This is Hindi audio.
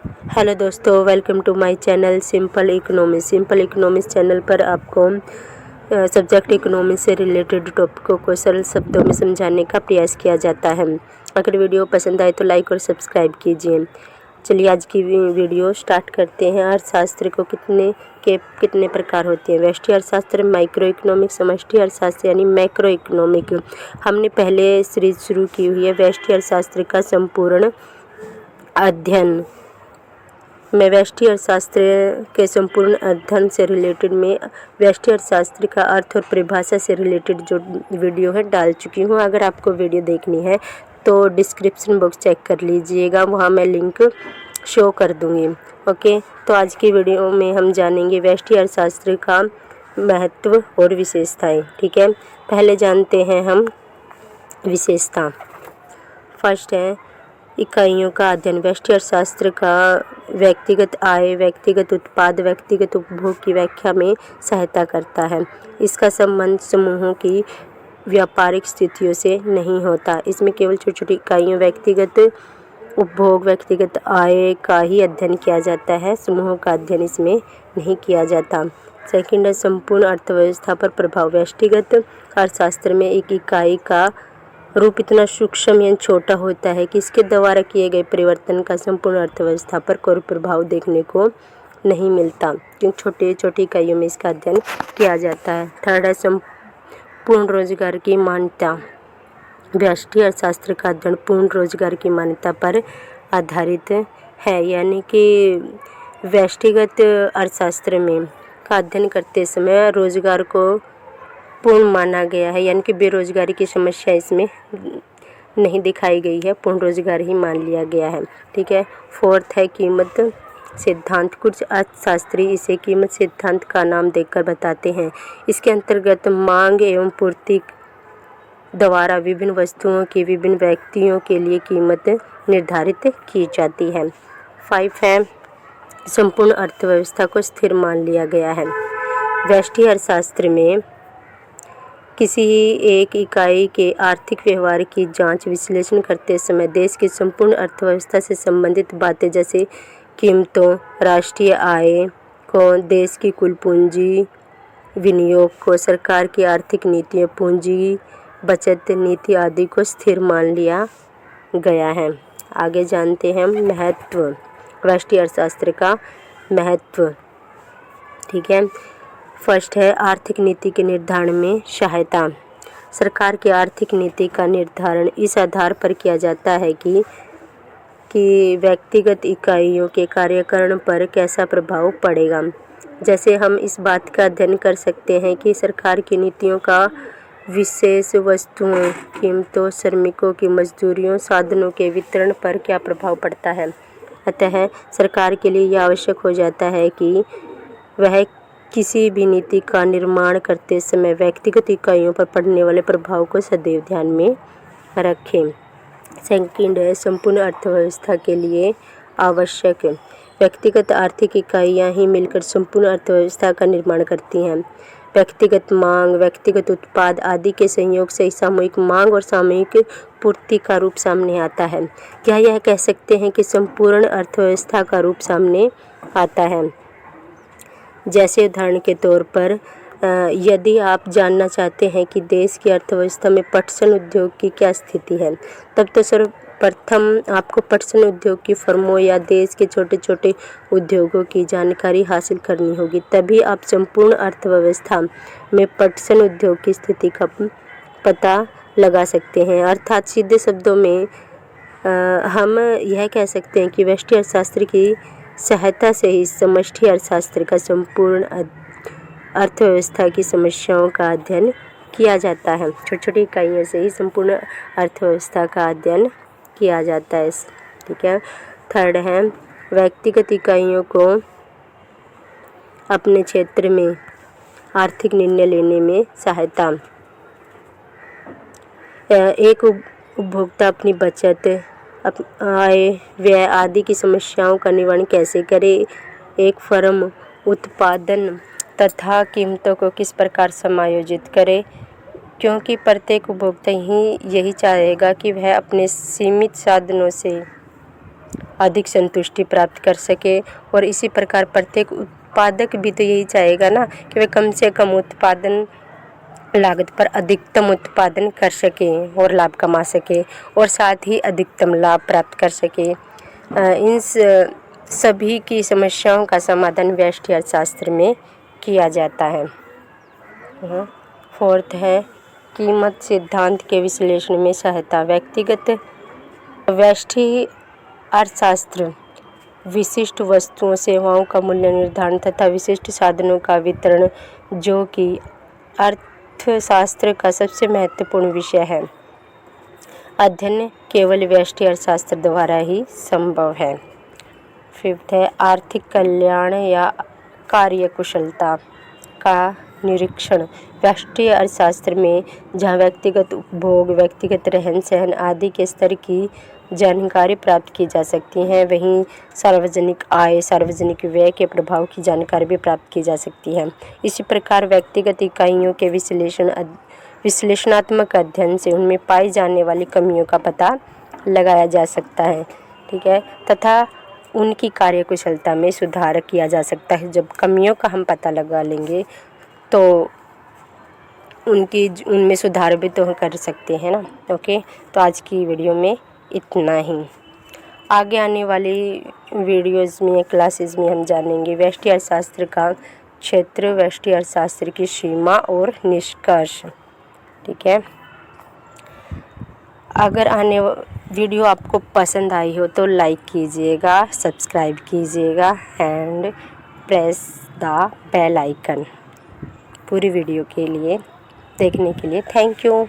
हेलो दोस्तों, welcome to my channel simple economics channel पर आपको सब्जेक्ट इकोनॉमिक्स से रिलेटेड टॉपिकों को सरल शब्दों में समझाने का प्रयास किया जाता है। अगर वीडियो पसंद आए तो लाइक और सब्सक्राइब कीजिए। चलिए आज की वीडियो स्टार्ट करते हैं। अर्थशास्त्र को कितने प्रकार होते हैं। व्यष्टि अर्थशास्त्र, माइक्रो इकोनॉमिक, समष्टि अर्थशास्त्र यानी मैक्रो इकोनॉमिक। हमने पहले सीरीज शुरू की हुई है व्यष्टि अर्थशास्त्र का संपूर्ण अध्ययन। मैं व्यष्टि अर्थशास्त्र के संपूर्ण अध्ययन से रिलेटेड में व्यष्टि अर्थशास्त्र का अर्थ और परिभाषा से रिलेटेड जो वीडियो है डाल चुकी हूँ। अगर आपको वीडियो देखनी है तो डिस्क्रिप्शन बॉक्स चेक कर लीजिएगा, वहाँ मैं लिंक शो कर दूँगी। ओके, तो आज की वीडियो में हम जानेंगे व्यष्टि अर्थशास्त्र का महत्व और विशेषताएँ। ठीक है, पहले जानते हैं हम विशेषता। फर्स्ट है इकाइयों का अध्ययन। व्यष्टि अर्थशास्त्र का व्यक्तिगत आय, व्यक्तिगत उत्पाद, व्यक्तिगत उपभोग की व्याख्या में सहायता करता है। इसका संबंध समूहों की व्यापारिक स्थितियों से नहीं होता। इसमें केवल छोटी छोटी इकाइयों, व्यक्तिगत उपभोग, व्यक्तिगत आय का ही अध्ययन किया जाता है। समूहों का अध्ययन इसमें नहीं किया जाता। सेकंड है संपूर्ण अर्थव्यवस्था पर प्रभाव। व्यष्टिगत अर्थशास्त्र में एक इकाई का रूप इतना सूक्ष्म या छोटा होता है कि इसके द्वारा किए गए परिवर्तन का संपूर्ण अर्थव्यवस्था पर कोई प्रभाव देखने को नहीं मिलता, क्योंकि छोटी छोटी इकाइयों में इसका अध्ययन किया जाता है। थर्ड है पूर्ण रोजगार की मान्यता। व्यष्टि अर्थशास्त्र का अध्ययन पूर्ण रोजगार की मान्यता पर आधारित है, यानी कि व्यष्टिगत अर्थशास्त्र में का अध्ययन करते समय रोजगार को पूर्ण माना गया है, यानी कि बेरोजगारी की समस्या इसमें नहीं दिखाई गई है, पूर्ण रोजगार ही मान लिया गया है। ठीक है, फोर्थ है कीमत सिद्धांत। कुछ अर्थशास्त्री इसे कीमत सिद्धांत का नाम देकर बताते हैं। इसके अंतर्गत मांग एवं पूर्ति द्वारा विभिन्न वस्तुओं की विभिन्न व्यक्तियों के लिए कीमत निर्धारित की जाती है। 5 है संपूर्ण अर्थव्यवस्था को स्थिर मान लिया गया है। व्यष्टि अर्थशास्त्र में किसी एक इकाई के आर्थिक व्यवहार की जांच विश्लेषण करते समय देश की संपूर्ण अर्थव्यवस्था से संबंधित बातें जैसे कीमतों, राष्ट्रीय आय को, देश की कुल पूंजी, विनियोग को, सरकार की आर्थिक नीतियों, पूंजी बचत नीति आदि को स्थिर मान लिया गया है। आगे जानते हैं महत्व। व्यष्टि अर्थशास्त्र का महत्व। ठीक है, फर्स्ट है आर्थिक नीति के निर्धारण में सहायता। सरकार की आर्थिक नीति का निर्धारण इस आधार पर किया जाता है कि व्यक्तिगत इकाइयों के कार्यकरण पर कैसा प्रभाव पड़ेगा। जैसे हम इस बात का अध्ययन कर सकते हैं कि सरकार की नीतियों का विशेष वस्तुओं, कीमतों, श्रमिकों की मजदूरियों, साधनों के वितरण पर क्या प्रभाव पड़ता है। अतः सरकार के लिए यह आवश्यक हो जाता है कि वह किसी भी नीति का निर्माण करते समय व्यक्तिगत इकाइयों पर पड़ने वाले प्रभाव को सदैव ध्यान में रखें। सेकंड है संपूर्ण अर्थव्यवस्था के लिए आवश्यक। व्यक्तिगत आर्थिक इकाइयां ही मिलकर संपूर्ण अर्थव्यवस्था का निर्माण करती हैं। व्यक्तिगत मांग, व्यक्तिगत उत्पाद आदि के संयोग से सामूहिक मांग और सामूहिक पूर्ति का रूप सामने आता है। क्या यह कह सकते हैं कि संपूर्ण अर्थव्यवस्था का रूप सामने आता है। जैसे उदाहरण के तौर पर यदि आप जानना चाहते हैं कि देश की अर्थव्यवस्था में पटसन उद्योग की क्या स्थिति है, तब तो सर्वप्रथम आपको पटसन उद्योग की फर्मों या देश के छोटे छोटे उद्योगों की जानकारी हासिल करनी होगी। तभी आप संपूर्ण अर्थव्यवस्था में पटसन उद्योग की स्थिति का पता लगा सकते हैं। अर्थात सीधे शब्दों में हम यह कह सकते हैं कि व्यष्टि अर्थशास्त्र की सहायता से ही समष्टि अर्थशास्त्र का संपूर्ण अर्थव्यवस्था की समस्याओं का अध्ययन किया जाता है। छोटी छोटी इकाइयों से ही संपूर्ण अर्थव्यवस्था का अध्ययन किया जाता है। ठीक है, थर्ड है व्यक्तिगत इकाइयों को अपने क्षेत्र में आर्थिक निर्णय लेने में सहायता। एक उपभोक्ता अपनी बचत, आय, व्यय आदि की समस्याओं का निवारण कैसे करे। एक फर्म उत्पादन तथा कीमतों को किस प्रकार समायोजित करे, क्योंकि प्रत्येक उपभोक्ता ही यही चाहेगा कि वह अपने सीमित साधनों से अधिक संतुष्टि प्राप्त कर सके। और इसी प्रकार प्रत्येक उत्पादक भी तो यही चाहेगा ना कि वे कम से कम उत्पादन लागत पर अधिकतम उत्पादन कर सके और लाभ कमा सके और साथ ही अधिकतम लाभ प्राप्त कर सके। इन सभी की समस्याओं का समाधान व्यष्टि अर्थशास्त्र में किया जाता है। फोर्थ है कीमत सिद्धांत के विश्लेषण में सहायता। व्यक्तिगत व्यष्टि अर्थशास्त्र विशिष्ट वस्तुओं सेवाओं का मूल्य निर्धारण तथा विशिष्ट साधनों का वितरण, जो कि अर्थशास्त्र का सबसे महत्वपूर्ण विषय है, अध्ययन केवल व्यष्टि अर्थशास्त्र द्वारा ही संभव है। फिफ्थ है आर्थिक कल्याण या कार्यकुशलता का निरीक्षण। व्यष्टि अर्थशास्त्र में जहाँ व्यक्तिगत उपभोग, व्यक्तिगत रहन सहन आदि के स्तर की जानकारी प्राप्त की जा सकती है, वहीं सार्वजनिक आय, सार्वजनिक व्यय के प्रभाव की जानकारी भी प्राप्त की जा सकती है। इसी प्रकार व्यक्तिगत इकाइयों के विश्लेषणात्मक अध्ययन से उनमें पाई जाने वाली कमियों का पता लगाया जा सकता है, ठीक है, तथा उनकी कार्यकुशलता में सुधार किया जा सकता है। जब कमियों का हम पता लगा लेंगे तो उनमें सुधार भी तो कर सकते हैं ना। ओके, तो आज की वीडियो में इतना ही। आगे आने वाली वीडियोज़ में, क्लासेस में हम जानेंगे व्यष्टि अर्थशास्त्र का क्षेत्र, व्यष्टि अर्थशास्त्र की सीमा और निष्कर्ष, ठीक है। अगर वीडियो आपको पसंद आई हो तो लाइक कीजिएगा, सब्सक्राइब कीजिएगा and press the bell icon. पूरी वीडियो के लिए देखने के लिए थैंक यू।